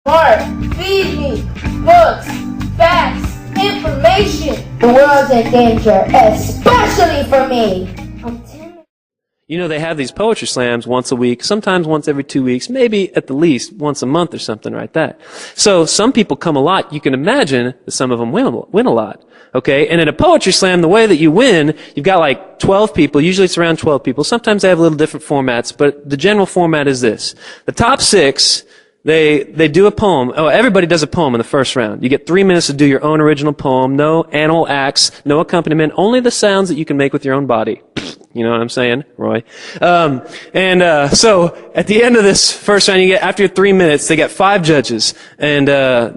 Art, feed me, books, facts, information. The world's in danger, especially for me. You know, they have these poetry slams once a week, sometimes once every 2 weeks, maybe at the least once a month or something like that. So some people come a lot. You can imagine that some of them win a lot. Okay? And in a poetry slam, the way that you win, you've got like 12 people. Usually it's around 12 people. Sometimes they have a little different formats, but the general format is this. The top 6, they do a poem. Oh, everybody does a poem in the first round. You get 3 minutes to do your own original poem. No animal acts, no accompaniment, only the sounds that you can make with your own body. You know what I'm saying, Roy? So at the end of this first round, after 3 minutes, they get 5 judges, and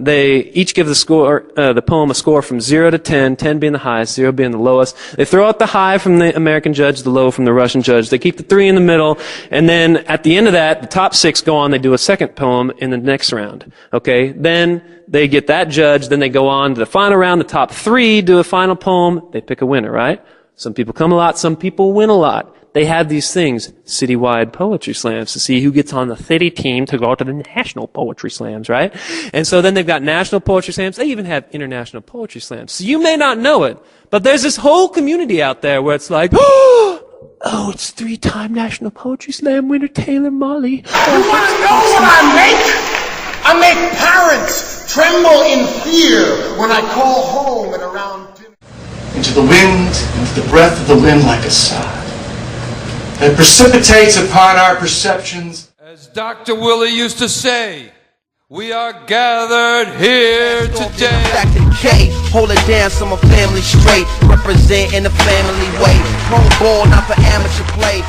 they each give the poem a score from 0 to 10, 10 being the highest, 0 being the lowest. They throw out the high from the American judge, the low from the Russian judge. They keep the 3 in the middle, and then at the end of that, the top 6 go on. They do a second poem in the next round. Okay, then they get that judge. Then they go on to the final round. The top 3 do a final poem. They pick a winner, right? Some people come a lot, some people win a lot. They have these things, citywide poetry slams, to see who gets on the city team to go to the national poetry slams, right? And so then they've got national poetry slams. They even have international poetry slams. So you may not know it, but there's this whole community out there where it's like, oh, it's 3-time national poetry slam winner Taylor Molly. You want to know what I make? I make parents tremble in fear when I call home and around dinner. Into the wind, into the breath of the wind like a sigh that precipitates upon our perceptions. As Dr. Willie used to say, we are gathered here today. Back to K, hold it down so my family straight, represent in the family way. Pro ball, not for amateur play.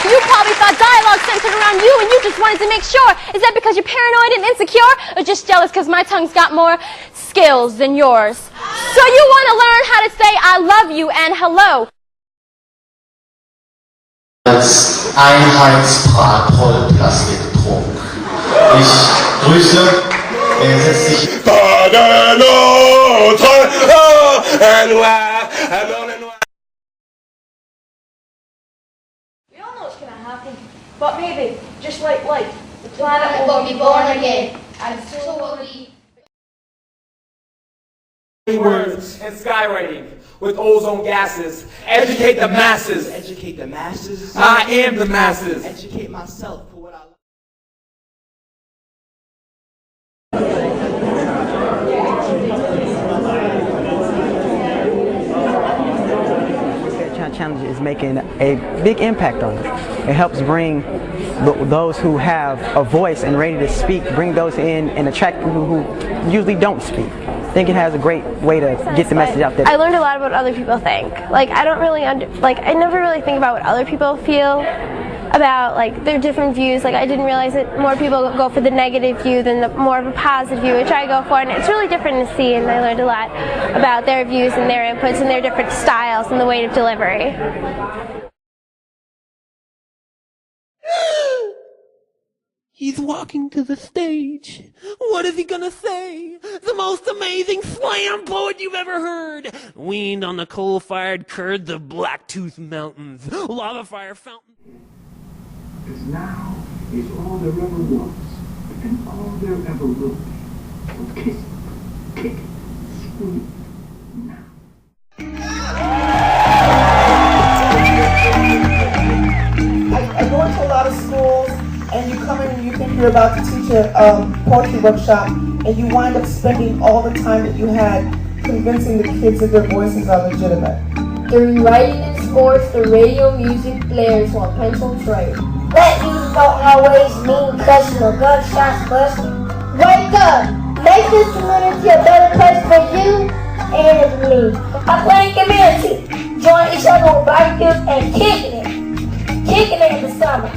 You probably thought dialogue centered around you and you just wanted to make sure. Is that because you're paranoid and insecure? Or just jealous because my tongue's got more skills than yours? So you want to learn how to say I love you and hello. Als Einheitspart-Plastiktrunk. Ich grüße, setzt sich. We don't know what's going to happen, but maybe, just like light, the planet will be born again, and so will we. Words and skywriting with ozone gases. Educate the masses. Educate the masses. I am the masses. Educate myself for what I like. Challenge is making a big impact on us. It helps bring those who have a voice and ready to speak, bring those in and attract people who usually don't speak. I think it has a great way to get the message out there. I learned a lot about what other people think. Like, I don't really I never really think about what other people feel about, like, their different views. Like, I didn't realize that more people go for the negative view than the more of a positive view, which I go for, and it's really different to see, and I learned a lot about their views and their inputs and their different styles and the way of delivery. He's walking to the stage. What is he gonna say? The most amazing slam poet you've ever heard. Weaned on the coal-fired curds of Blacktooth Mountains. Lava fire fountain. Because now is all there ever was, and all there ever will be. So kiss it, kick it, scream now. I go into a lot of schools, and you come in and you think you're about to teach a poetry workshop, and you wind up spending all the time that you had convincing the kids that their voices are legitimate. The rewriting and scores, the radio music players on pencil tray. That you don't always mean cussing or gunshots busting. Wake up! Make this community a better place for you and me. I play community. Join each other with barbecues and kicking it in the summer.